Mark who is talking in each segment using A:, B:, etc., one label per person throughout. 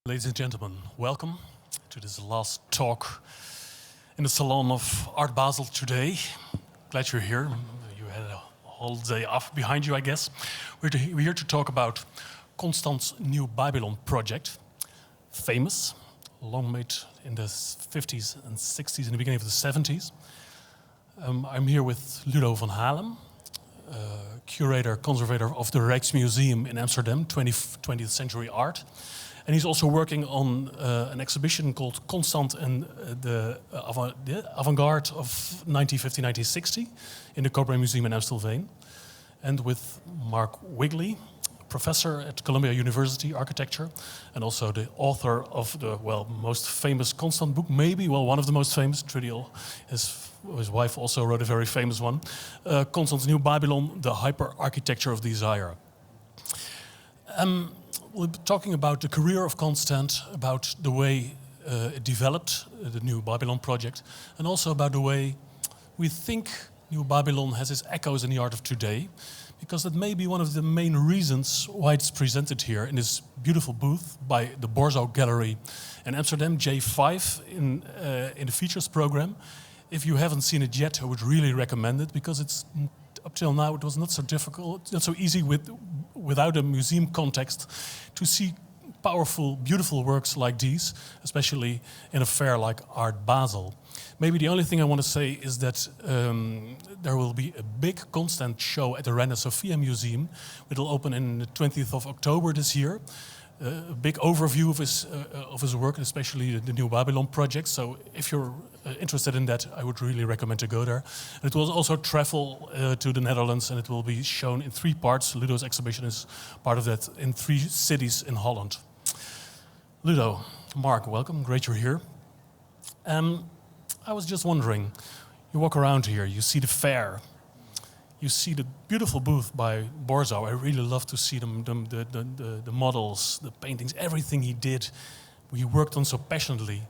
A: Ladies and gentlemen, welcome to this last talk in the Salon of Art Basel today. Glad you're here. You had a whole day off behind you, I guess. We're here to talk about Constant's New Babylon project. Famous, long made in the 50s and 60s and the beginning of the 70s. I'm here with Ludo van Halem, curator, conservator of the Rijksmuseum in Amsterdam, 20th century art. And he's also working on an exhibition called Constant and the avant-garde of 1950-1960 in the Cobra Museum in Amstelveen. And with Mark Wigley, professor at Columbia University, architecture, and also the author of the, most famous Constant book, maybe, one of the most famous, Tridial. His wife also wrote a very famous one, Constant's New Babylon, the Hyper-Architecture of Desire. We'll be talking about the career of Constant, about the way it developed, the New Babylon project, and also about the way we think New Babylon has its echoes in the art of today, because that may be one of the main reasons why it's presented here in this beautiful booth by the Borzo Gallery in Amsterdam, J5, in the features program. If you haven't seen it yet, I would really recommend it, because it's up till now it was not so difficult, not so easy without a museum context to see powerful, beautiful works like these, especially in a fair like Art Basel. Maybe the only thing I want to say is that there will be a big Constant show at the Reina Sofia Museum. It will open on the 20th of October this year. A big overview of his work, especially the New Babylon project. So if you're interested in that, I would really recommend to go there. And it will also travel to the Netherlands, and it will be shown in 3 parts. Ludo's exhibition is part of that, in 3 cities in Holland. Ludo, Mark, welcome. Great you're here. I was just wondering, you walk around here, you see the fair, you see the beautiful booth by Borzo. I really love to see the models, the paintings, everything he did, he worked on so passionately.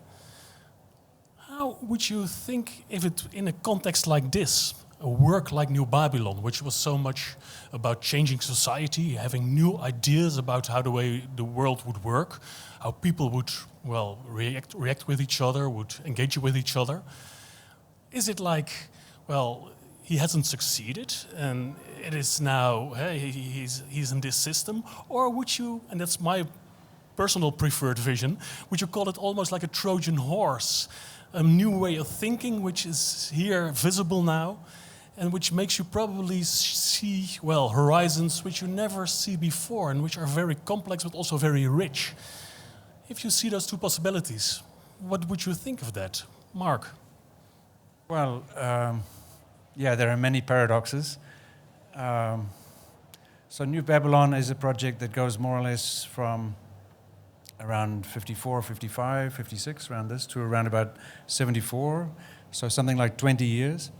A: How would you think if it, in a context like this, a work like New Babylon, which was so much about changing society, having new ideas about how the way the world would work, how people would, react with each other, would engage with each other. Is it like, he hasn't succeeded and it is now, hey, he's in this system? Or would you, and that's my personal preferred vision, would you call it almost like a Trojan horse? A new way of thinking, which is here visible now, and which makes you probably see, horizons which you never see before, and which are very complex but also very rich. If you see those 2 possibilities, what would you think of that? Mark?
B: Well, there are many paradoxes. So New Babylon is a project that goes more or less from around 54, 55, 56, around this, to around about 74, so something like 20 years.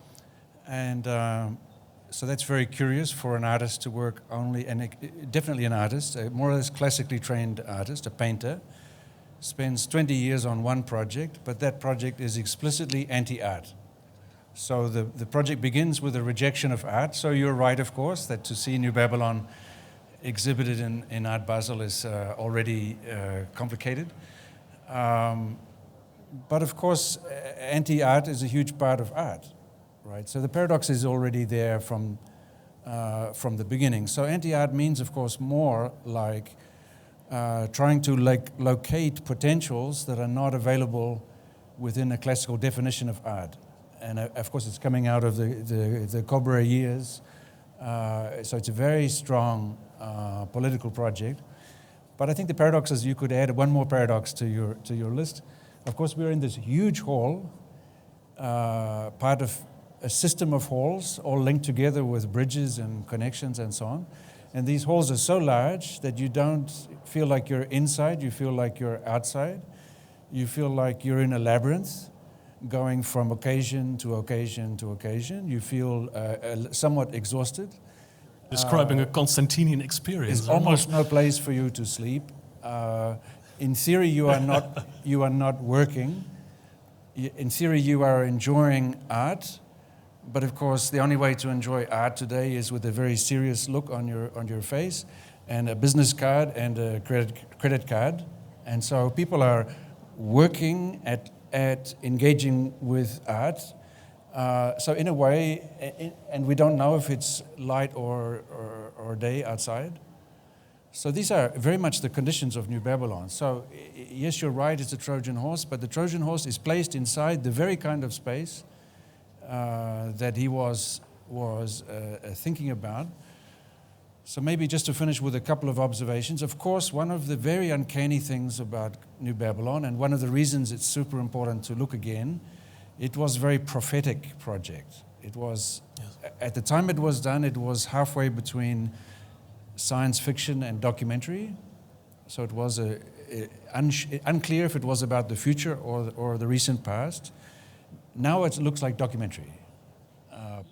B: And so that's very curious for an artist to work only, and definitely an artist, a more or less classically trained artist, a painter, spends 20 years on one project, but that project is explicitly anti-art. So the project begins with a rejection of art. So you're right, of course, that to see New Babylon exhibited in Art Basel is already complicated. But of course, anti-art is a huge part of art, right? So the paradox is already there from the beginning. So anti-art means, of course, more like trying to locate potentials that are not available within a classical definition of art. And of course, it's coming out of the Cobra years. So it's a very strong political project. But I think the paradox is, you could add one more paradox to your list. Of course, we're in this huge hall, part of a system of halls, all linked together with bridges and connections and so on. And these halls are so large that you don't feel like you're inside, you feel like you're outside. You feel like you're in a labyrinth, going from occasion to occasion to occasion. You feel somewhat exhausted.
A: Describing a Constantinian experience.
B: There's almost no place for you to sleep. In theory, you are not working. In theory, you are enjoying art. But of course, the only way to enjoy art today is with a very serious look on your face, and a business card and a credit card. And so people are working at engaging with art. So in a way, and we don't know if it's light or day outside. So these are very much the conditions of New Babylon. So yes, you're right, it's a Trojan horse, but the Trojan horse is placed inside the very kind of space that he was thinking about. So maybe just to finish with a couple of observations. Of course, one of the very uncanny things about New Babylon, and one of the reasons it's super important to look again, it was a very prophetic project. It was, yes. At the time it was done, it was halfway between science fiction and documentary. So it was unclear if it was about the future or the recent past. Now it looks like documentary.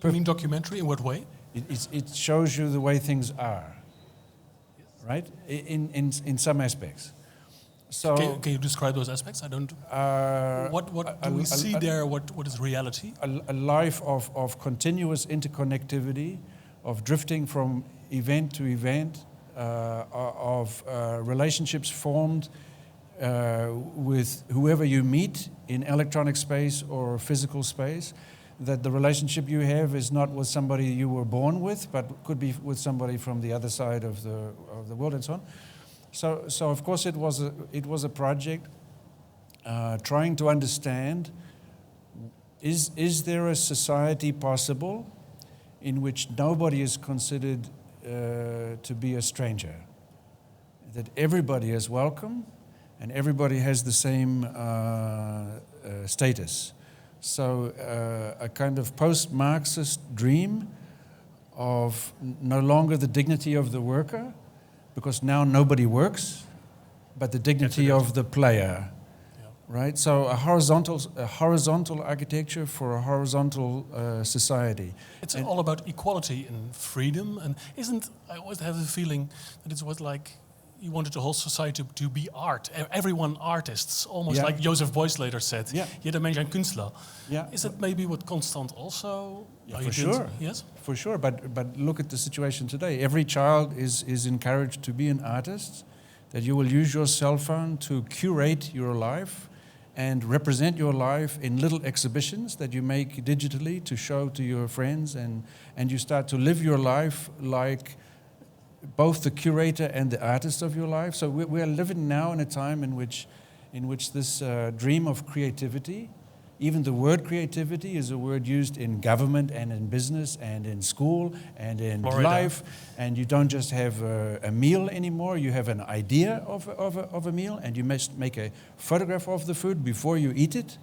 A: You mean documentary in what way?
B: It shows you the way things are, right? In some aspects. So
A: can you describe those aspects? I don't. What do we see there? What is reality?
B: A life of continuous interconnectivity, of drifting from event to event, of relationships formed with whoever you meet in electronic space or physical space. That the relationship you have is not with somebody you were born with, but could be with somebody from the other side of the world, and so on. So of course it was a project trying to understand: is there a society possible in which nobody is considered to be a stranger, that everybody is welcome and everybody has the same status? So a kind of post-Marxist dream of no longer the dignity of the worker, because now nobody works, but the dignity of the player, right? So a horizontal architecture for a horizontal society.
A: It's all about equality and freedom, and I always have the feeling that it was like you wanted the whole society to be art. Everyone artists, almost like Joseph Beuys later said. Jeder Mensch ein Künstler. Is that maybe what Constant also?
B: For sure.
A: Yes,
B: for sure. But look at the situation today. Every child is encouraged to be an artist. That you will use your cell phone to curate your life and represent your life in little exhibitions that you make digitally to show to your friends, and you start to live your life like both the curator and the artist of your life. So we are living now in a time in which this dream of creativity, even the word creativity is a word used in government and in business and in school and in life. And you don't just have a meal anymore, you have an idea of a meal, and you must make a photograph of the food before you eat it,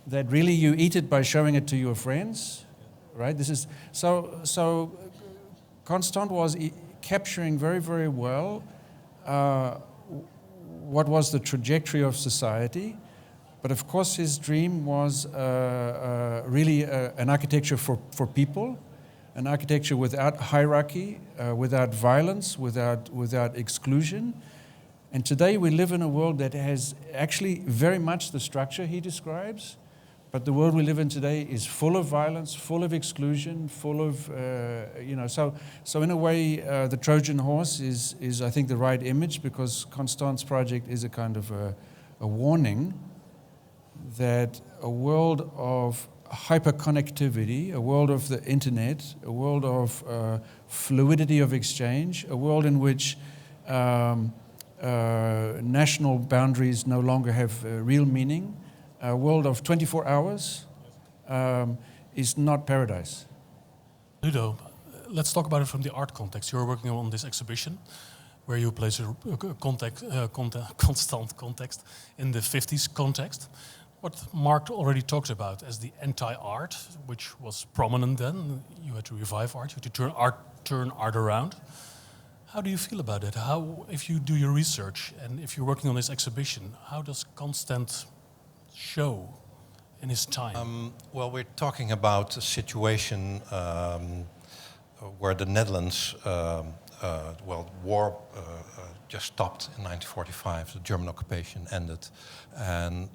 B: that really you eat it by showing it to your friends, right? This is so Constant was capturing very, very well what was the trajectory of society. But of course his dream was really an architecture for people, an architecture without hierarchy, without violence, without exclusion. And today we live in a world that has actually very much the structure he describes, but the world we live in today is full of violence, full of exclusion, full of, So in a way, the Trojan horse is I think, the right image, because Constant's project is a kind of a warning that a world of hyperconnectivity, a world of the internet, a world of fluidity of exchange, a world in which national boundaries no longer have real meaning, a world of 24 hours is not paradise.
A: Ludo, let's talk about it from the art context. You're working on this exhibition where you place a constant context in the 50s context. What Mark already talked about as the anti-art, which was prominent then. You had to revive art, you had to turn art around. How do you feel about it? How, if you do your research and if you're working on this exhibition, how does Constant show in his time?
C: Well, we're talking about a situation where the Netherlands, war just stopped in 1945. The German occupation ended, and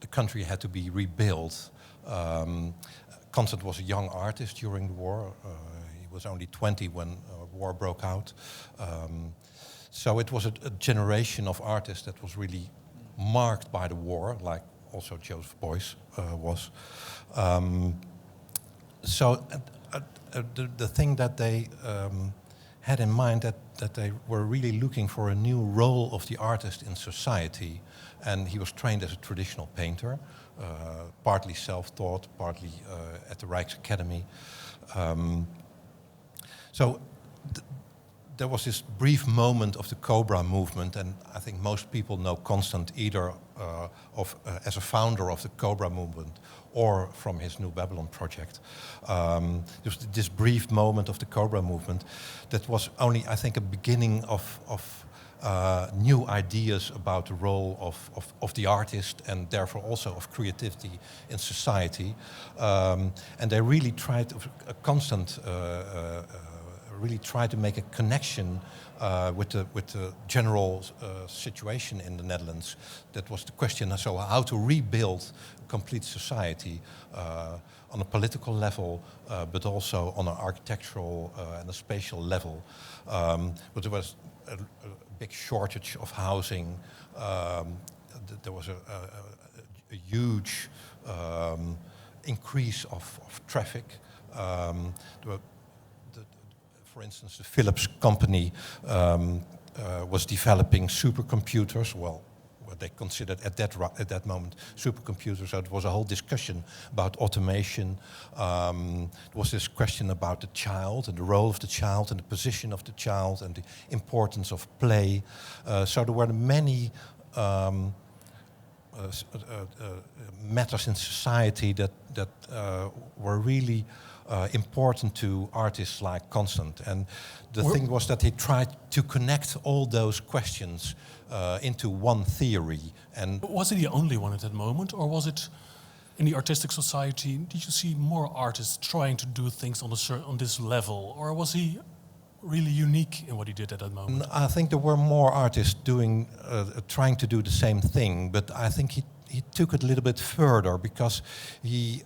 C: the country had to be rebuilt. Constant was a young artist during the war. He was only 20 when war broke out. So it was a generation of artists that was really marked by the war, like also Joseph Beuys was. The thing that they had in mind that they were really looking for a new role of the artist in society, and he was trained as a traditional painter, partly self-taught, partly at the Rijksacademy. There was this brief moment of the Cobra movement, and I think most people know Constant either as a founder of the Cobra movement or from his New Babylon project. There was this brief moment of the Cobra movement that was only, I think, a beginning of new ideas about the role of the artist and therefore also of creativity in society. And they really tried, really try to make a connection with the general situation in the Netherlands. That was the question, so how to rebuild a complete society on a political level, but also on an architectural and a spatial level. But there was a big shortage of housing. There was a huge increase of traffic. For instance, the Philips company was developing supercomputers. Well, what they considered at that moment supercomputers. So there was a whole discussion about automation. There was this question about the child and the role of the child and the position of the child and the importance of play. So there were many matters in society that were really important to artists like Constant. And the thing was that he tried to connect all those questions into one theory. And
A: But was he the only one at that moment, or was it in the artistic society? Did you see more artists trying to do things on this level, or was he really unique in what he did at that moment?
C: I think there were more artists trying to do the same thing, but I think he took it a little bit further because he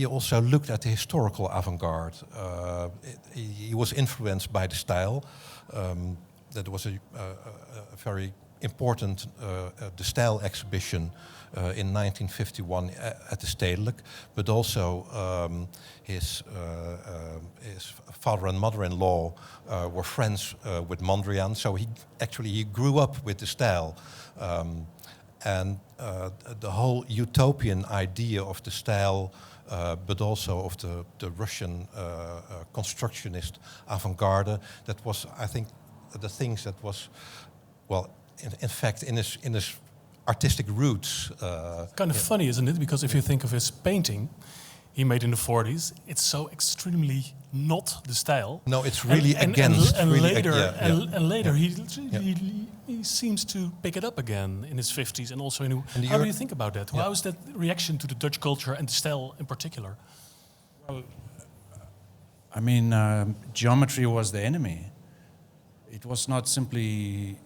C: also looked at the historical avant-garde. He was influenced by the style. That was a very important the style exhibition in 1951 at the Stedelijk, but also his father and mother-in-law were friends with Mondrian, so he grew up with the style. And the whole utopian idea of the style, but also of the Russian constructionist avant-garde, that was, I think, the things that was, well, in fact, in his artistic roots.
A: Kind of funny, isn't it? Because if you think of his painting he made in the 40s, it's so extremely not the style.
C: No, it's really against.
A: And
C: really
A: later he seems to pick it up again in his 50s and also in. How do you think about that? How is that reaction to the Dutch culture and the style in particular?
B: Well, I mean, geometry was the enemy. It was not simply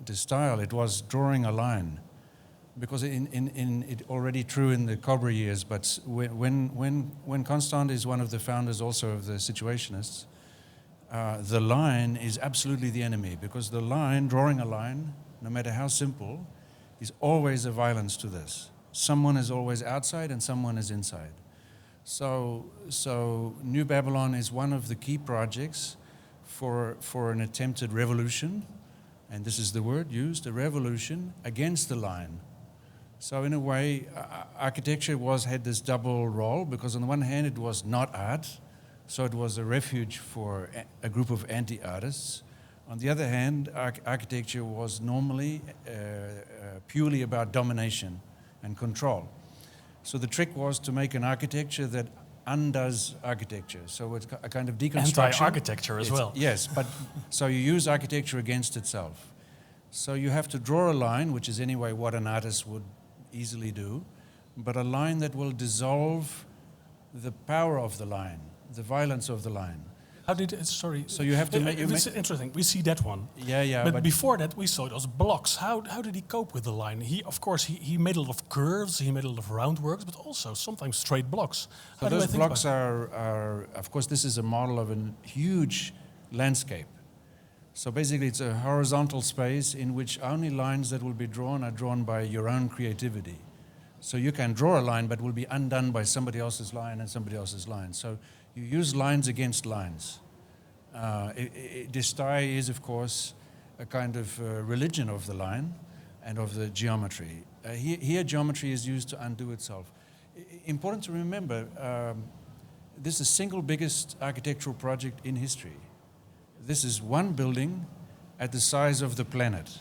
B: the style; it was drawing a line. Because it already true in the Cobra years, but when Constant is one of the founders also of the Situationists, the line is absolutely the enemy, because the line, drawing a line, no matter how simple, is always a violence to this. Someone is always outside and someone is inside. So New Babylon is one of the key projects for an attempted revolution, and this is the word used, a revolution against the line. So in a way, architecture had this double role, because on the one hand it was not art, so it was a refuge for a group of anti-artists. On the other hand, architecture was normally purely about domination and control. So the trick was to make an architecture that undoes architecture. So it's a kind of deconstruction.
A: Anti-architecture as well.
B: Yes, but so you use architecture against itself. So you have to draw a line, which is anyway what an artist would easily do, but a line that will dissolve the power of the line, the violence of the line.
A: How did it, sorry?
B: So you have to make...
A: It's interesting, we see that one.
B: Yeah.
A: But before that we saw those blocks. How did he cope with the line? He made a lot of curves, he made a lot of round works, but also sometimes straight blocks.
B: So those blocks are, of course, this is a model of a huge landscape. So basically it's a horizontal space in which only lines that will be drawn are drawn by your own creativity. So you can draw a line, but will be undone by somebody else's line and somebody else's line. So you use lines against lines. The style is, of course, a kind of religion of the line and of the geometry. Here geometry is used to undo itself. Important to remember, this is the single biggest architectural project in history. This is one building at the size of the planet,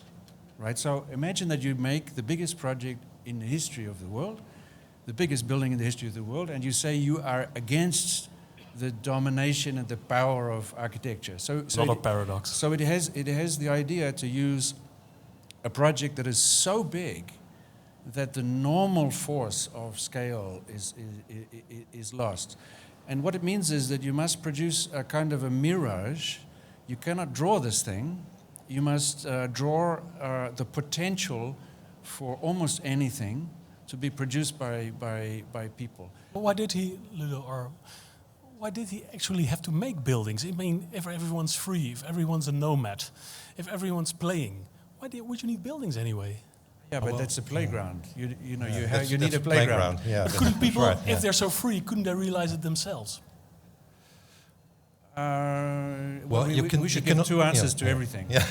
B: right? So imagine that you make the biggest project in the history of the world, the biggest building in the history of the world, and you say you are against the domination and the power of architecture. So
A: not a paradox.
B: So it has the idea to use a project that is so big that the normal force of scale is lost. And what it means is that you must produce a kind of a mirage. You cannot draw this thing. You must draw the potential for almost anything to be produced by people.
A: Well, why did he, Ludo, or why did he actually have to make buildings? I mean, if everyone's free, if everyone's a nomad, if everyone's playing, would you need buildings anyway?
B: Yeah, but
C: well,
B: that's a playground. You
C: That's
B: need a
C: a
B: playground.
C: Yeah,
A: But couldn't people,
C: right,
A: if they're so free, couldn't they realize it themselves?
B: Well, we should give two answers to everything.
C: Yeah.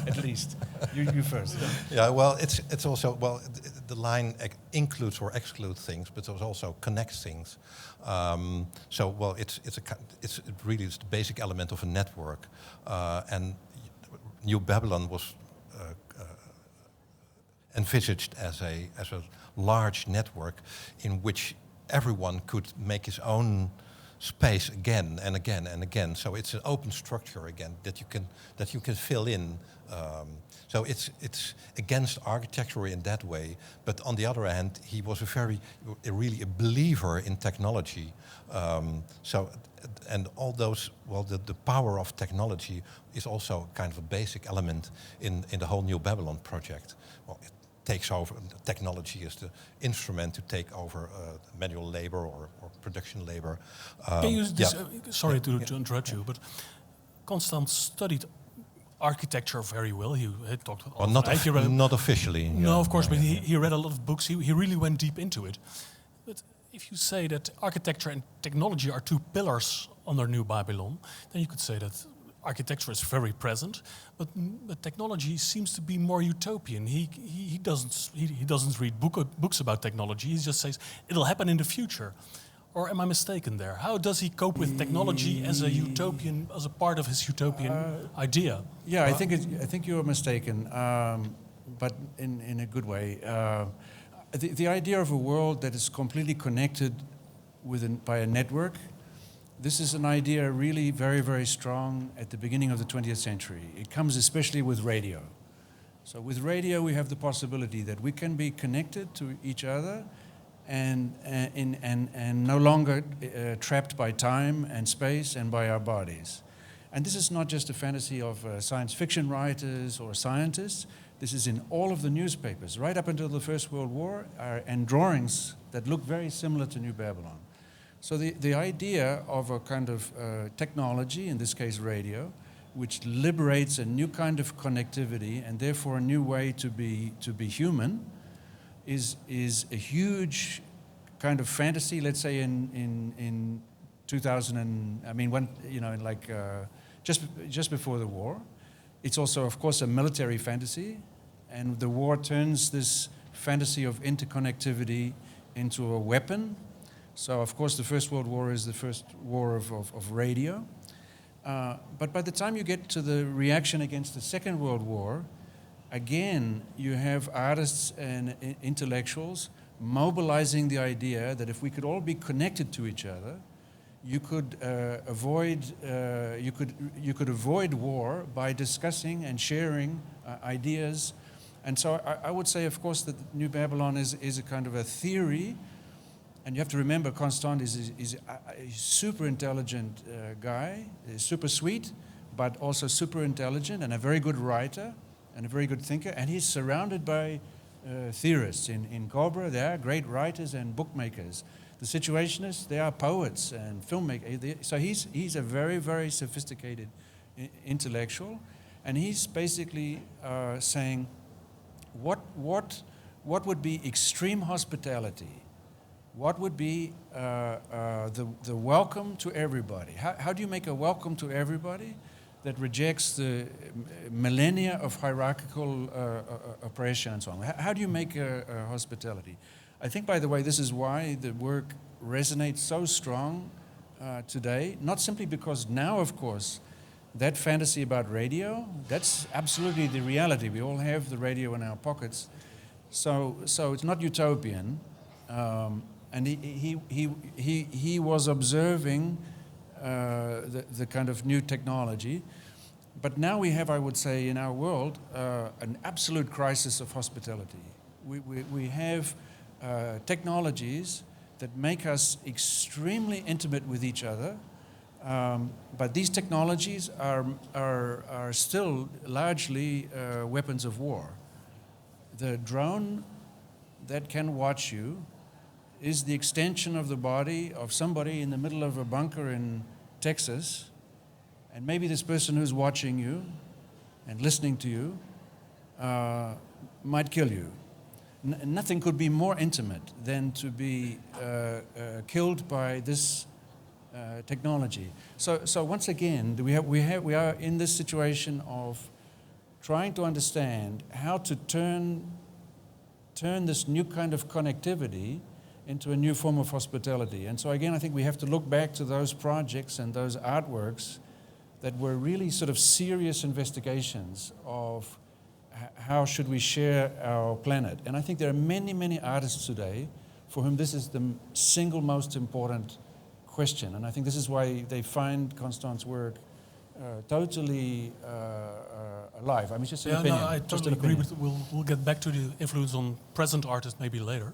B: At least. You first.
C: Yeah, well, it's also, well, the line includes or excludes things, but it also connects things. So, well, it's really the basic element of a network. And New Babylon was envisaged as a large network in which everyone could make his own space again and again and again. So it's an open structure again that you can fill in. So it's against architecture in that way. But on the other hand, he was really a believer in technology. So and all those, well, the power of technology is also kind of a basic element in the whole New Babylon project. Well, it takes over, technology is the instrument to take over manual labor or production labor.
A: Can you sorry to interrupt you, but Constant studied architecture very well. He talked with
C: not officially.
A: No, of course, but he read a lot of books. He really went deep into it. But if you say that architecture and technology are two pillars under New Babylon, then you could say that architecture is very present, but technology seems to be more utopian. He doesn't read books about technology. He just says it'll happen in the future. Or am I mistaken there? How does he cope with technology as a part of his utopian idea?
B: Yeah, I think you are mistaken, but in a good way. The idea of a world that is completely connected by a network. This is an idea really very, very strong at the beginning of the 20th century. It comes especially with radio. So with radio, we have the possibility that we can be connected to each other and no longer trapped by time and space and by our bodies. And this is not just a fantasy of science fiction writers or scientists. This is in all of the newspapers, right up until the First World War, and drawings that look very similar to New Babylon. So the idea of a kind of technology, in this case radio, which liberates a new kind of connectivity and therefore a new way to be human, is a huge kind of fantasy. Let's say in 2000 just before the war. It's also, of course, a military fantasy, and the war turns this fantasy of interconnectivity into a weapon. So, of course, the First World War is the first war of radio. But by the time you get to the reaction against the Second World War, again, you have artists and intellectuals mobilizing the idea that if we could all be connected to each other, you could avoid war by discussing and sharing ideas. And so I would say, of course, that New Babylon is a kind of a theory. And you have to remember, Constant is a super intelligent guy, super sweet, but also super intelligent and a very good writer and a very good thinker. And he's surrounded by theorists. In Cobra, there are great writers and bookmakers. The Situationists, they are poets and filmmakers. So he's a very, very sophisticated intellectual. And he's basically saying, what would be extreme hospitality? What would be the welcome to everybody? How do you make a welcome to everybody that rejects the millennia of hierarchical oppression and so on? How do you make a hospitality? I think, by the way, this is why the work resonates so strong today, not simply because now, of course, that fantasy about radio, that's absolutely the reality. We all have the radio in our pockets. So it's not utopian. And he was observing the kind of new technology. But now we have, I would say, in our world, an absolute crisis of hospitality. We have technologies that make us extremely intimate with each other, but these technologies are still largely weapons of war. The drone that can watch you is the extension of the body of somebody in the middle of a bunker in Texas, and maybe this person who's watching you and listening to you might kill you. Nothing could be more intimate than to be killed by this technology. So once again, we are in this situation of trying to understand how to turn this new kind of connectivity into a new form of hospitality. And so again, I think we have to look back to those projects and those artworks that were really sort of serious investigations of how should we share our planet. And I think there are many, many artists today for whom this is the single most important question. And I think this is why they find Constance's work totally alive. I mean, just an opinion.
A: No, I totally agree with. We'll get back to the influence on present artists maybe later.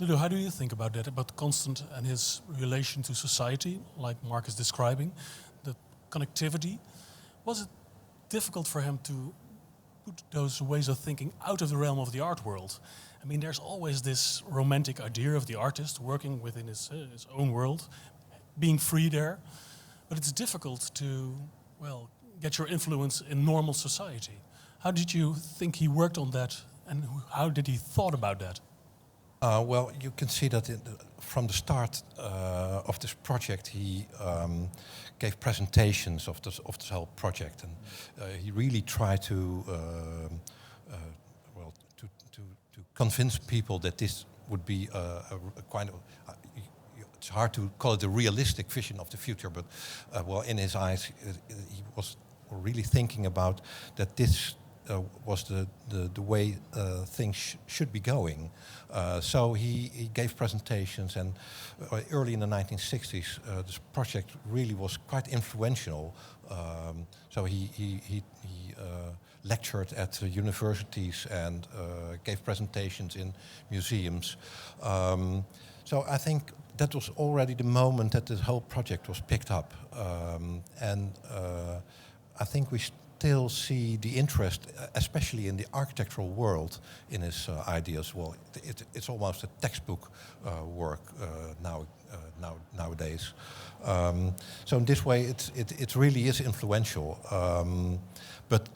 A: Ludo, how do you think about that, about Constant and his relation to society, like Mark is describing, the connectivity? Was it difficult for him to put those ways of thinking out of the realm of the art world? I mean, there's always this romantic idea of the artist working within his own world, being free there, but it's difficult to, well, get your influence in normal society. How did you think he worked on that, and how did he thought about that?
C: Well, you can see that from the start of this project, he gave presentations of this whole project, and he really tried to convince people that this would be a kind of. It's hard to call it a realistic vision of the future, but well, in his eyes, he was really thinking about that this was the way things should be going. So he gave presentations, and early in the 1960s, this project really was quite influential. So he lectured at universities and gave presentations in museums. So I think that was already the moment that the whole project was picked up. And I think we still see the interest, especially in the architectural world, in his ideas. Well, it's almost a textbook work nowadays. So in this way, it really is influential. But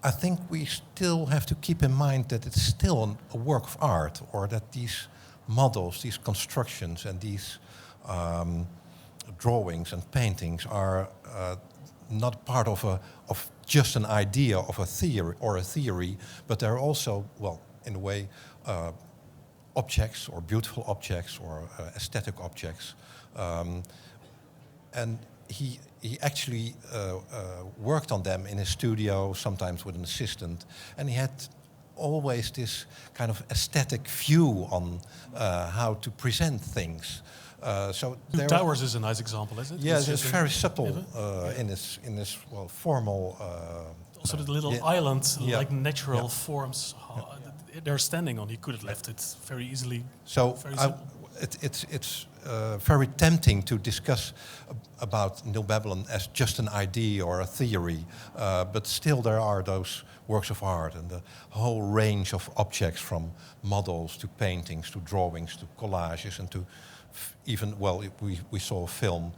C: I think we still have to keep in mind that it's still a work of art, or that these models, these constructions, and these drawings and paintings are not part of just an idea of a theory, but they're also, well, in a way, objects, or beautiful objects, or aesthetic objects. And he actually worked on them in his studio, sometimes with an assistant, and he had always this kind of aesthetic view on how to present things. So
A: Two Towers is a nice example, isn't it?
C: Yes, it's very subtle in this well, formal.
A: Also, the little island, like natural forms they're standing on. He could have left it very easily.
C: So it's very tempting to discuss about New Babylon as just an idea or a theory, but still there are those works of art and the whole range of objects, from models to paintings to drawings to collages and to even, well, we saw a film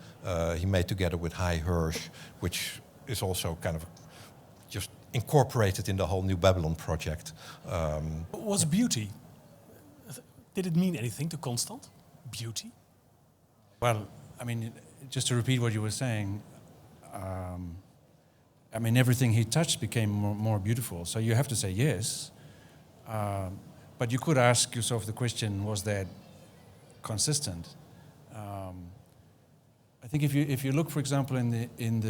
C: he made together with Hirsch, which is also kind of just incorporated in the whole New Babylon project.
A: Was beauty? Did it mean anything to Constant? Beauty?
B: Well, I mean, just to repeat what you were saying, I mean, everything he touched became more beautiful. So you have to say yes. But you could ask yourself the question: was that consistent? I think if you look, for example, in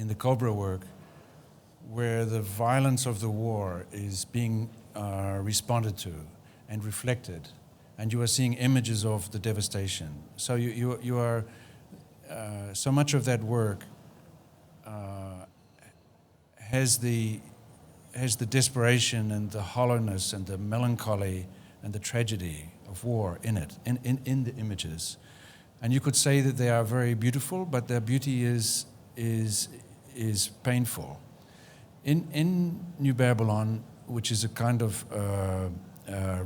B: the Cobra work, where the violence of the war is being responded to and reflected, and you are seeing images of the devastation. So you are so much of that work has the desperation and the hollowness and the melancholy and the tragedy of war in it, in the images. And you could say that they are very beautiful, but their beauty is painful. In New Babylon, which is a kind of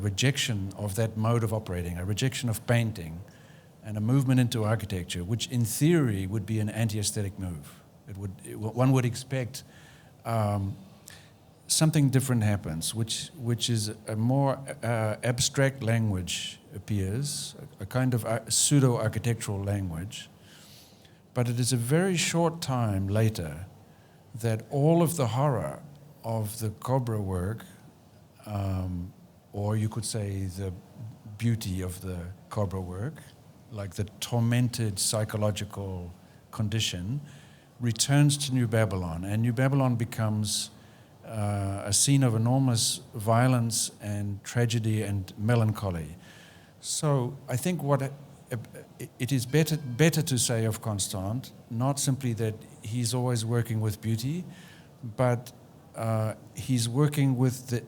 B: rejection of that mode of operating, a rejection of painting, and a movement into architecture, which in theory would be an anti-aesthetic move. One would expect something different happens, which is a more abstract language appears, a kind of pseudo-architectural language. But it is a very short time later that all of the horror of the Cobra work, or you could say the beauty of the Cobra work, like the tormented psychological condition, returns to New Babylon. And New Babylon becomes a scene of enormous violence and tragedy and melancholy. So I think it is better to say of Constant, not simply that he's always working with beauty, but he's working with the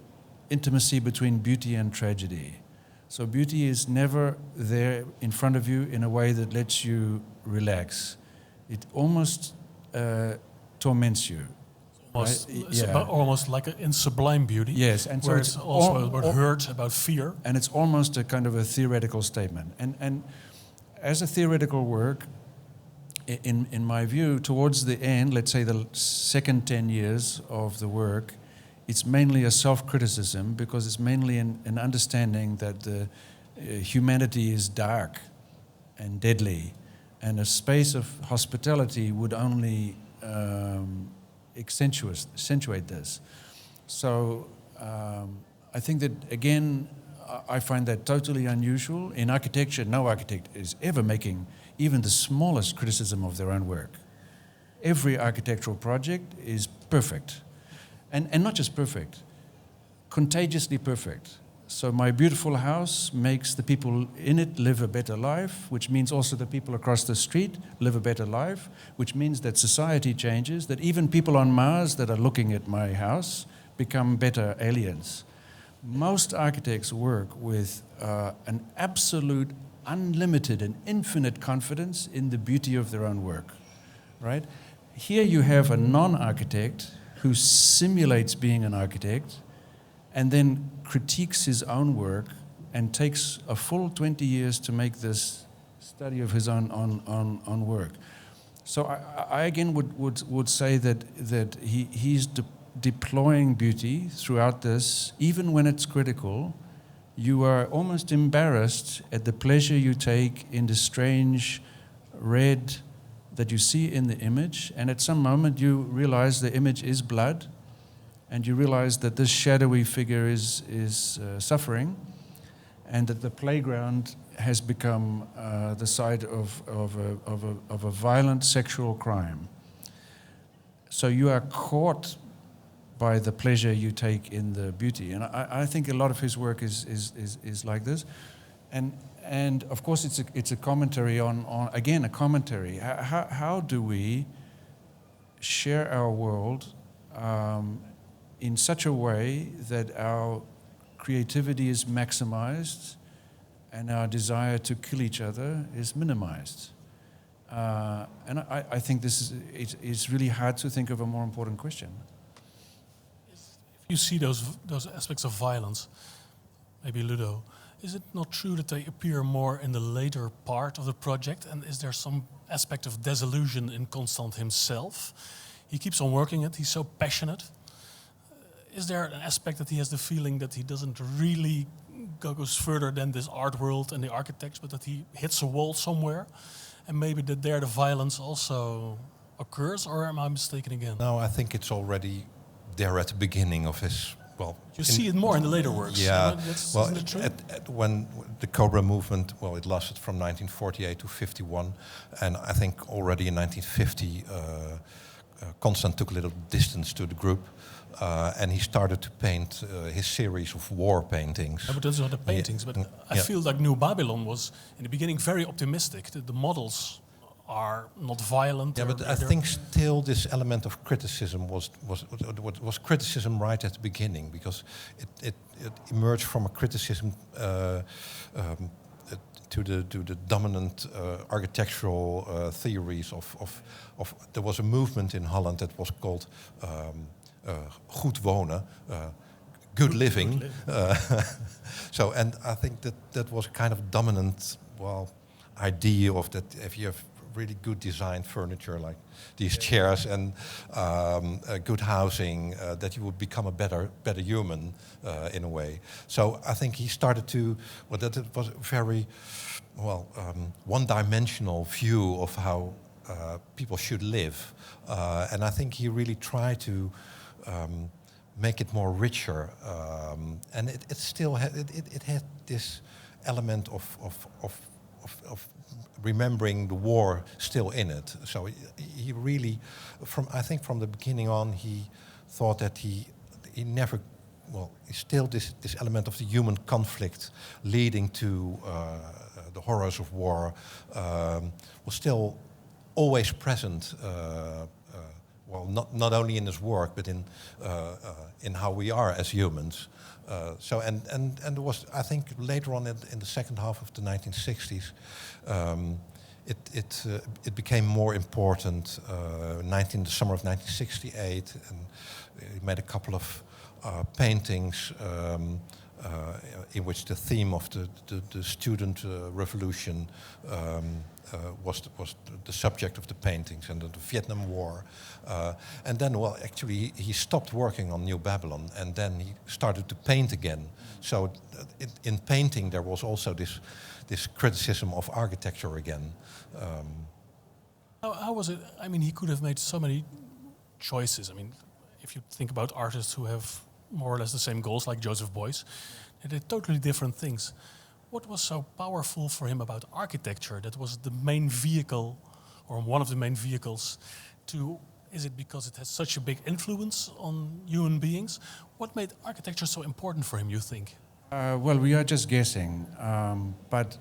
B: intimacy between beauty and tragedy. So beauty is never there in front of you in a way that lets you relax. It almost torments you.
A: Almost like in sublime beauty.
B: Yes, and
A: where
B: so
A: it's also about hurt, about fear.
B: And it's almost a kind of a theoretical statement. And as a theoretical work, in my view, towards the end, let's say the second 10 years of the work, it's mainly a self-criticism, because it's mainly an understanding that the humanity is dark and deadly, and a space of hospitality would only accentuate this. So I think that, again, I find that totally unusual. In architecture, no architect is ever making even the smallest criticism of their own work. Every architectural project is perfect. And not just perfect, contagiously perfect. So my beautiful house makes the people in it live a better life, which means also the people across the street live a better life, which means that society changes, that even people on Mars that are looking at my house become better aliens. Most architects work with an absolute, unlimited and infinite confidence in the beauty of their own work, right? Here you have a non-architect who simulates being an architect and then critiques his own work and takes a full 20 years to make this study of his own work. So I again would say that he's deploying beauty throughout this. Even when it's critical, you are almost embarrassed at the pleasure you take in the strange red that you see in the image, and at some moment you realize the image is blood, and you realize that this shadowy figure is suffering, and that the playground has become the site of a violent sexual crime. So you are caught by the pleasure you take in the beauty, and I think a lot of his work is like this, and of course it's a commentary on again a commentary. How do we share our world in such a way that our creativity is maximized and our desire to kill each other is minimized? And I think it's really hard to think of a more important question.
A: If you see those aspects of violence, maybe Ludo, is it not true that they appear more in the later part of the project? And is there some aspect of disillusion in Constant himself? he keeps on working it. He's so passionate. Is there an aspect that he has the feeling that he doesn't really goes further than this art world and the architects, but that he hits a wall somewhere, and maybe that there the violence also occurs, or am I mistaken again?
C: No, I think it's already there at the beginning of his. Well,
A: you see it more in the later works.
C: Yeah, well,
A: isn't it true?
C: When the Cobra movement, well, it lasted from 1948 to 51, and I think already in 1950, Constant took a little distance to the group, and he started to paint his series of war paintings.
A: Yeah, but those are the paintings. But I feel like New Babylon was in the beginning very optimistic. The models are not violent.
C: Yeah, but I think still this element of criticism was criticism right at the beginning, because it emerged from a criticism to the dominant architectural theories of there was a movement in Holland that was called goed wonen, good living. So, and I think that was a kind of dominant, idea of that if you have really good designed furniture like these chairs and good housing, that you would become a better human in a way. So I think he started to, that it was a very, one-dimensional view of how people should live. And I think he really tried to make it more richer. And it still had, it had this element of remembering the war still in it. So he really, from the beginning on, he thought that he never, still this element of the human conflict leading to the horrors of war was still always present. Not only in his work, but in how we are as humans. So there was, I think, later on in the second half of the 1960s, it became more important. The summer of 1968, and he made a couple of paintings in which the theme of the student revolution was the subject of the paintings, and the Vietnam War. And then, actually, he stopped working on New Babylon, and then he started to paint again. So in painting, there was also this criticism of architecture again.
A: How was it? I mean, he could have made so many choices. I mean, if you think about artists who have more or less the same goals, like Joseph Beuys, they did totally different things. What was so powerful for him about architecture that was the main vehicle, or one of the main vehicles, is it because it has such a big influence on human beings? What made architecture so important for him, you think?
B: We are just guessing, but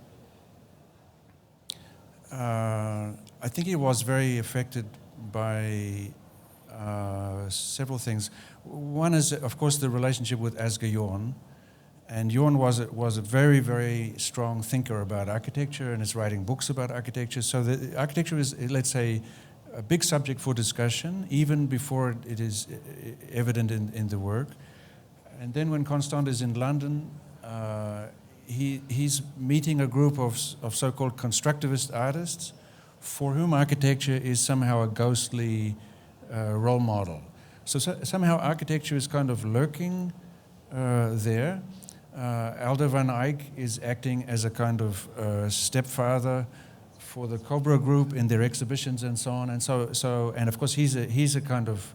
B: I think he was very affected by several things. One is, of course, the relationship with Asger Jorn. And Jorn was a very, very strong thinker about architecture and is writing books about architecture. So the architecture is, let's say, a big subject for discussion, even before it is evident in the work. And then when Constant is in London, he's meeting a group of so-called constructivist artists for whom architecture is somehow a ghostly role model. So somehow architecture is kind of lurking there. Alder van Eyck is acting as a kind of stepfather for the Cobra group in their exhibitions and so on. And and of course he's a kind of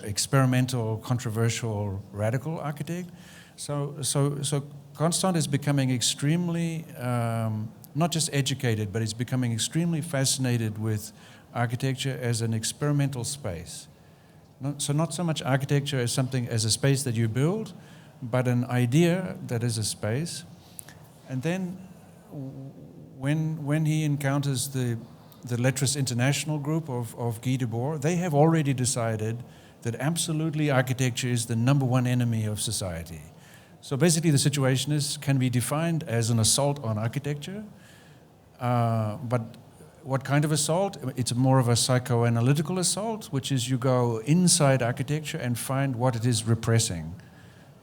B: experimental, controversial, radical architect. So Constant is becoming extremely not just educated, but he's becoming extremely fascinated with architecture as an experimental space. Not so much architecture as a space that you build, but an idea that is a space. And then when he encounters the Lettres International group of Guy Debord, they have already decided that absolutely architecture is the number one enemy of society. So basically the situation can be defined as an assault on architecture, but what kind of assault? It's more of a psychoanalytical assault, which is you go inside architecture and find what it is repressing.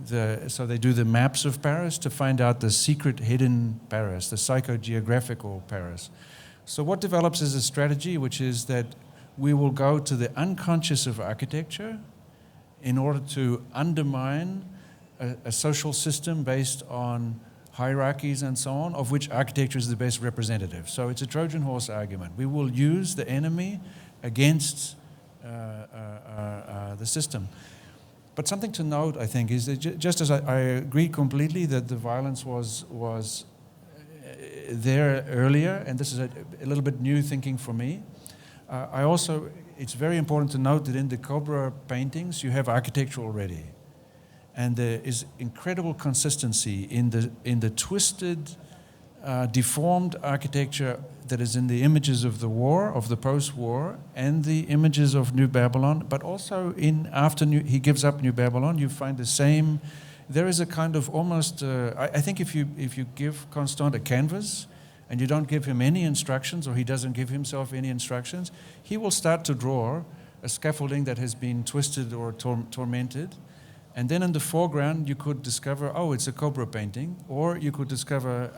B: So they do the maps of Paris to find out the secret hidden Paris, the psychogeographical Paris. So what develops is a strategy, which is that we will go to the unconscious of architecture in order to undermine a social system based on hierarchies and so on, of which architecture is the best representative. So it's a Trojan horse argument. We will use the enemy against the system. But something to note, I think, is that just as I agree completely that the violence was there earlier, and this is a little bit new thinking for me, it's very important to note that in the Cobra paintings, you have architecture already. And there is incredible consistency in the twisted, deformed architecture that is in the images of the war, of the post-war, and the images of New Babylon. But also he gives up New Babylon, you find the same. There is a kind of almost. I think if you give Constant a canvas, and you don't give him any instructions, or he doesn't give himself any instructions, he will start to draw a scaffolding that has been twisted or tormented. And then in the foreground, you could discover, oh, it's a Cobra painting. Or you could discover,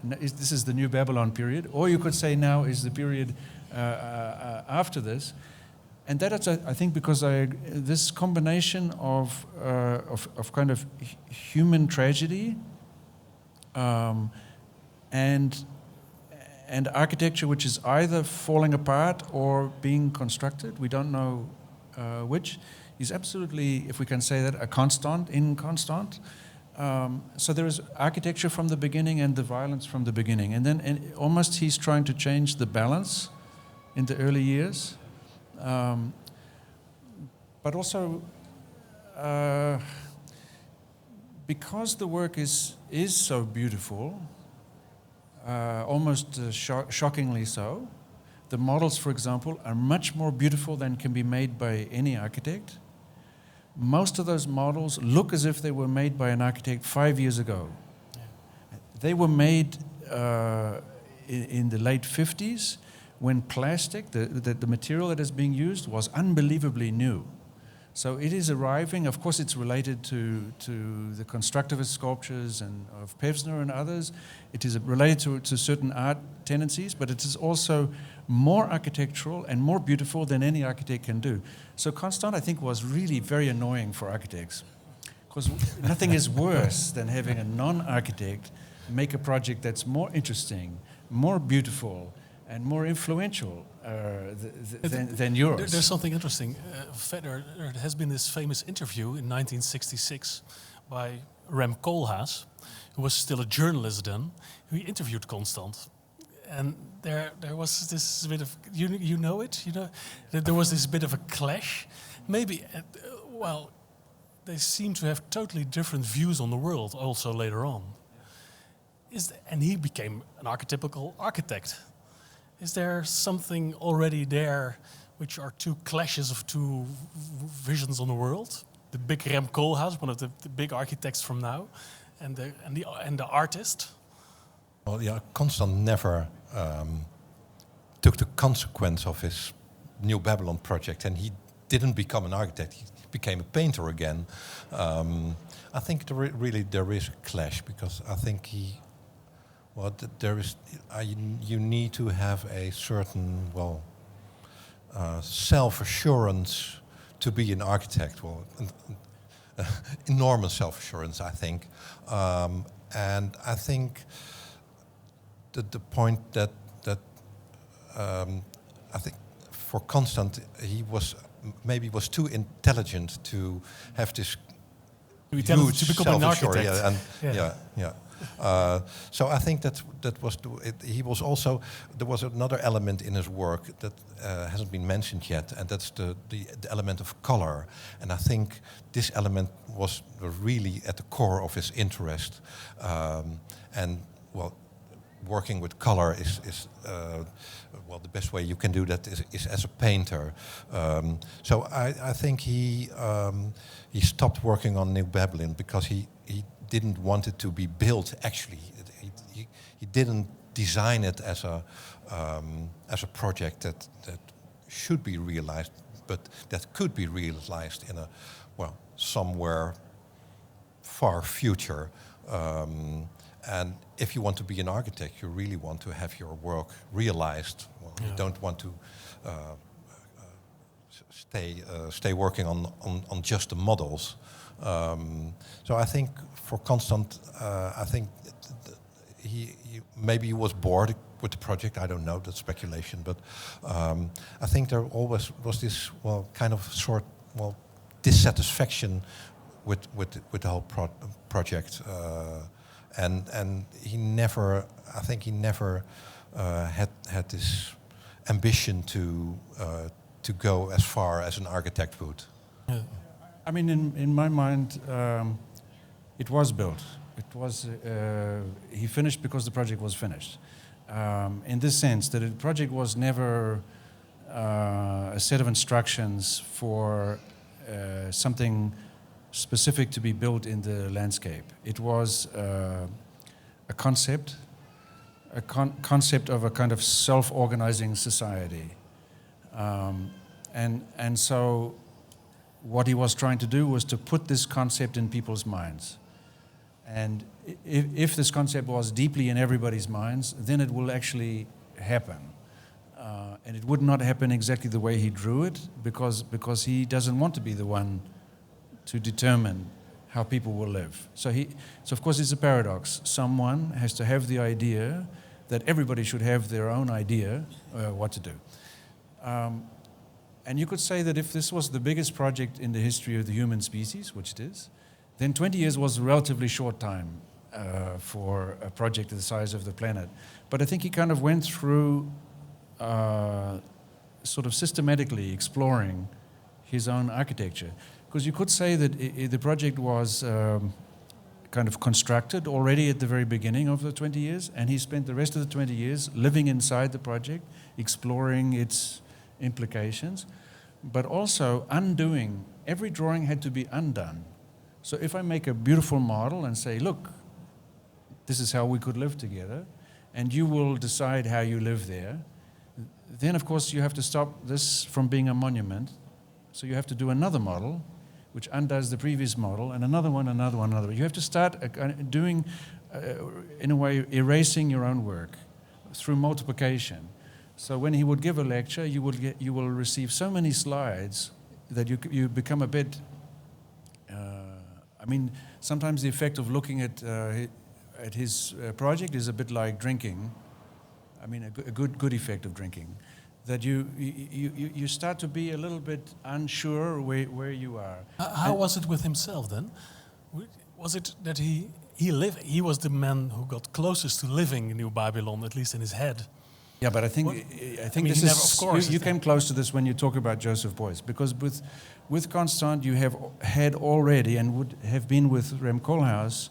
B: this is the New Babylon period. Or you could say now is the period after this. And that is, I think, because this combination of kind of human tragedy and architecture which is either falling apart or being constructed, we don't know which, is absolutely, if we can say that, a constant in Constant. So there is architecture from the beginning and the violence from the beginning. And then almost he's trying to change the balance in the early years. But also, because the work is so beautiful, almost shockingly so, the models, for example, are much more beautiful than can be made by any architect. Most of those models look as if they were made by an architect 5 years ago. Yeah. They were made in the late 50s when plastic, the material that is being used, was unbelievably new. So it is arriving, of course it's related to the constructivist sculptures and of Pevsner and others. It is related to certain art tendencies, but it is also more architectural and more beautiful than any architect can do. So Constant, I think, was really very annoying for architects, because nothing is worse than having a non-architect make a project that's more interesting, more beautiful, and more influential than yours.
A: There's something interesting. There has been this famous interview in 1966 by Rem Koolhaas, who was still a journalist then, who interviewed Constant. And there was this bit of, you know it? You know, there was this bit of a clash. Maybe, they seem to have totally different views on the world also later on. And he became an archetypical architect. Is there something already there which are two clashes of two visions on the world? The big Rem Koolhaas, one of the big architects from now, and the artist?
C: Well, yeah, Constant never took the consequence of his New Babylon project, and he didn't become an architect. He became a painter again. I think there is a clash, because I think you need to have a certain self-assurance to be an architect. Well, enormous self-assurance, I think, and I think the point that I think for Constant, he was too intelligent to have this huge
A: to become an architect.
C: So I think that was he was also, there was another element in his work that hasn't been mentioned yet, and that's the element of color. And I think this element was really at the core of his interest. Working with color is the best way you can do that is as a painter. So I think he stopped working on New Babylon because he didn't want it to be built. Actually, he didn't design it as a project that should be realized, but that could be realized in somewhere far future. And if you want to be an architect, you really want to have your work realized. Well, you don't want to stay working on just the models. So I think for Constant, I think he maybe he was bored with the project. I don't know, that's speculation, but I think there always was this kind of dissatisfaction with the whole project, and he never, I think he never had this ambition to go as far as an architect would.
A: Yeah.
B: I mean, in my mind, it was built. It was he finished because the project was finished. In this sense, that the project was never a set of instructions for something specific to be built in the landscape. It was a concept of a kind of self-organizing society, and so what he was trying to do was to put this concept in people's minds. And if this concept was deeply in everybody's minds, then it will actually happen. And it would not happen exactly the way he drew it, because he doesn't want to be the one to determine how people will live. So of course it's a paradox. Someone has to have the idea that everybody should have their own idea what to do. And you could say that if this was the biggest project in the history of the human species, which it is, then 20 years was a relatively short time for a project the size of the planet. But I think he kind of went through sort of systematically exploring his own architecture. Because you could say that the project was kind of constructed already at the very beginning of the 20 years, and he spent the rest of the 20 years living inside the project, exploring its implications, but also undoing. Every drawing had to be undone. So if I make a beautiful model and say, look, this is how we could live together, and you will decide how you live there, then of course you have to stop this from being a monument. So you have to do another model, which undoes the previous model, and another one, another one, another one. You have to start doing, in a way, erasing your own work through multiplication. So when he would give a lecture, you will receive so many slides that you become a bit. I mean, sometimes the effect of looking at his project is a bit like drinking. I mean, a good effect of drinking, that you start to be a little bit unsure where you are.
A: How was it with himself then? Was it that he was the man who got closest to living in New Babylon, at least in his head?
B: Yeah, but I think this
A: never,
B: is,
A: of course,
B: you came close to this when you talk about Joseph Beuys, because with Constant you have had already, and would have been with Rem Koolhaas,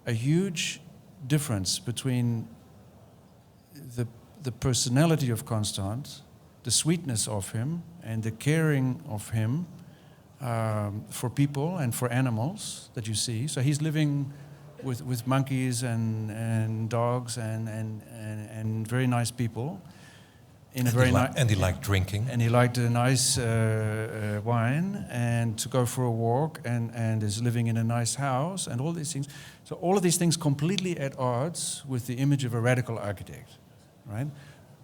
B: a huge difference between the personality of Constant, the sweetness of him, and the caring of him for people and for animals that you see. So he's living with monkeys and dogs and very nice people.
C: And he liked drinking.
B: And he liked a nice wine, and to go for a walk, and is living in a nice house, and all these things. So all of these things completely at odds with the image of a radical architect, right?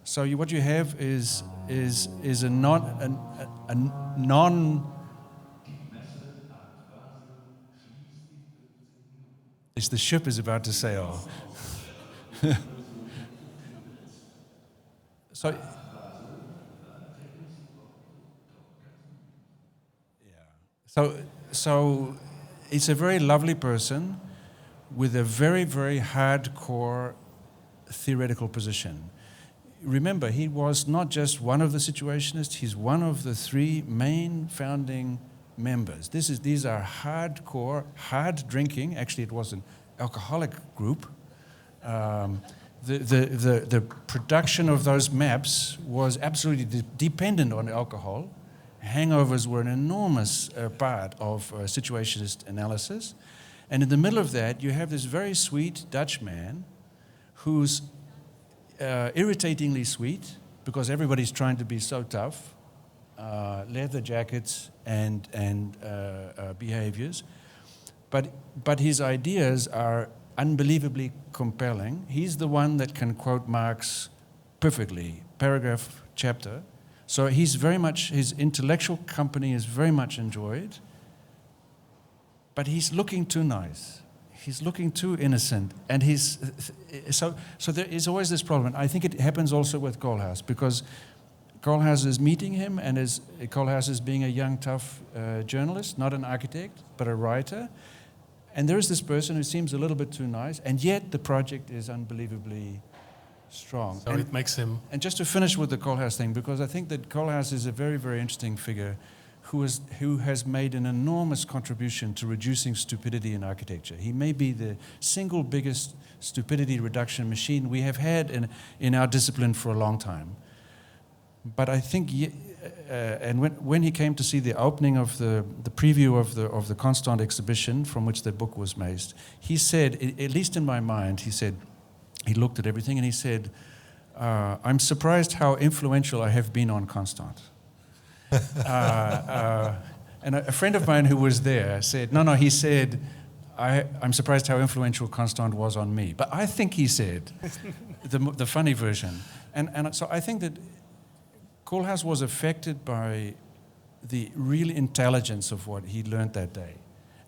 B: So what you have is a non. The ship is about to sail. So. So it's a very lovely person with a very, very hardcore theoretical position. Remember, he was not just one of the situationists, he's one of the three main founding members. These are hardcore, hard drinking. Actually, it was an alcoholic group. The production of those maps was absolutely dependent on alcohol. Hangovers were an enormous part of situationist analysis. And in the middle of that, you have this very sweet Dutch man who's irritatingly sweet, because everybody's trying to be so tough, leather jackets and behaviors. But his ideas are unbelievably compelling. He's the one that can quote Marx perfectly, paragraph, chapter, So he's very much, his intellectual company is very much enjoyed, but he's looking too nice. He's looking too innocent, and so there is always this problem. I think it happens also with Koolhaas, because Koolhaas is meeting him, and Koolhaas is being a young, tough journalist, not an architect, but a writer. And there is this person who seems a little bit too nice, and yet the project is unbelievably strong.
A: So it makes him...
B: And just to finish with the Koolhaas thing, because I think that Koolhaas is a very, very interesting figure who has made an enormous contribution to reducing stupidity in architecture. He may be the single biggest stupidity reduction machine we have had in our discipline for a long time. But I think, and when he came to see the opening of the preview of the Constant exhibition from which the book was made, he said, at least in my mind, he said, he looked at everything and he said, I'm surprised how influential I have been on Constant. And a friend of mine who was there said, no, he said, I'm surprised how influential Constant was on me. But I think he said the funny version. And so I think that Koolhaas was affected by the real intelligence of what he learned that day.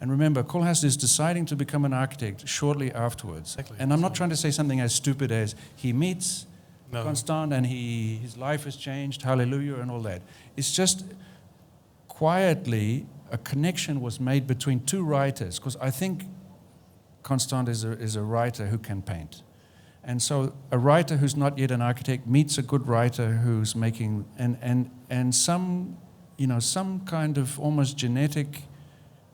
B: And remember, Koolhaas is deciding to become an architect shortly afterwards. Exactly. And I'm not trying to say something as stupid as he meets Constant and his life has changed, hallelujah, and all that. It's just quietly a connection was made between two writers, because I think Constant is a writer who can paint. And so a writer who's not yet an architect meets a good writer who's making, and some kind of almost genetic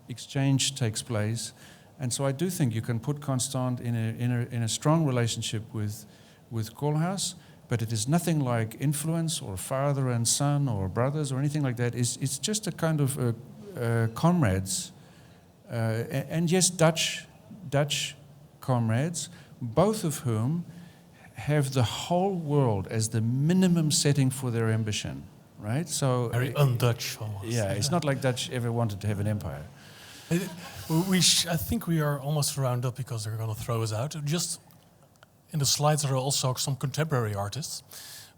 B: exchange takes place. And so I do think you can put Constant in a strong relationship with Koolhaas, but it is nothing like influence or father and son or brothers or anything like that. It's just a kind of comrades, and yes, Dutch comrades, both of whom have the whole world as the minimum setting for their ambition, right? So
A: very un-Dutch almost.
B: Yeah, it's not like Dutch ever wanted to have an empire.
A: I think we are almost round up because they're going to throw us out. Just in the slides there are also some contemporary artists,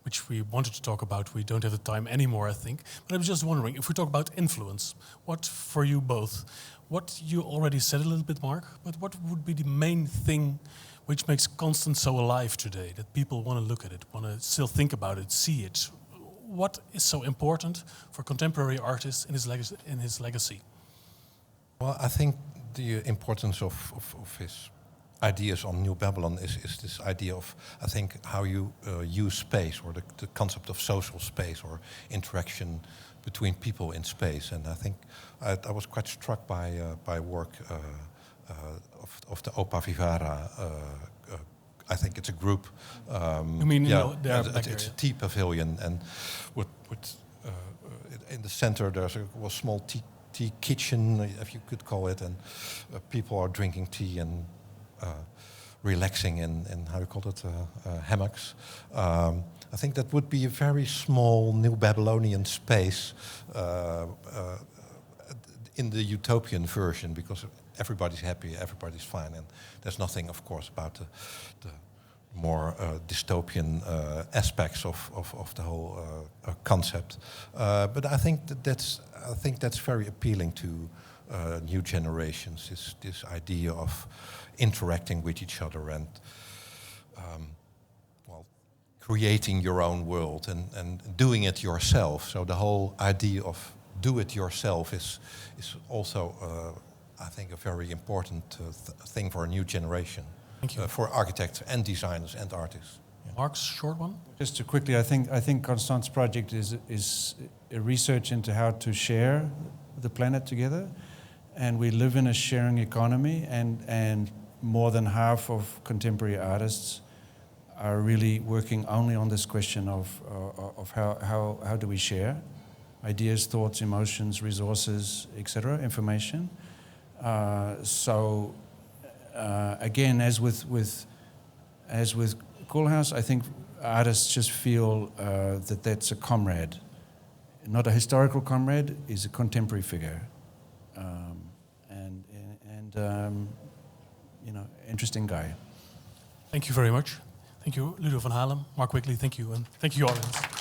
A: which we wanted to talk about. We don't have the time anymore, I think. But I was just wondering, if we talk about influence, what for you both, what you already said a little bit, Mark, but what would be the main thing which makes Constant so alive today, that people want to look at it, want to still think about it, see it? What is so important for contemporary artists in his legacy?
C: Well, I think the importance of his ideas on New Babylon is this idea of, I think, how you use space, or the concept of social space or interaction between people in space. And I think I was quite struck by work of the Opa Vivara. I think it's a group.
A: You mean
C: it's a tea pavilion, and in the center there's a small tea kitchen, if you could call it, and people are drinking tea and relaxing in how you call it, hammocks. I think that would be a very small New Babylonian space in the utopian version, because everybody's happy, everybody's fine, and there's nothing, of course, about the more dystopian aspects of the whole concept. But I think that's very appealing to new generations. This idea of interacting with each other and creating your own world and doing it yourself. So the whole idea of do it yourself is also, I think, a very important thing for a new generation.
A: Thank you.
C: For architects and designers and artists.
A: Yeah. Mark's short one?
B: Just to quickly, I think Constant's project is a research into how to share the planet together. And we live in a sharing economy, and more than half of contemporary artists are really working only on this question of how do we share ideas, thoughts, emotions, resources, etc., information. Again, as with Koolhaas, I think artists just feel that that's a comrade, not a historical comrade, is a contemporary figure, interesting guy.
A: Thank you very much. Thank you, Ludo van Halem, Mark Wigley. Thank you, and thank you, audience.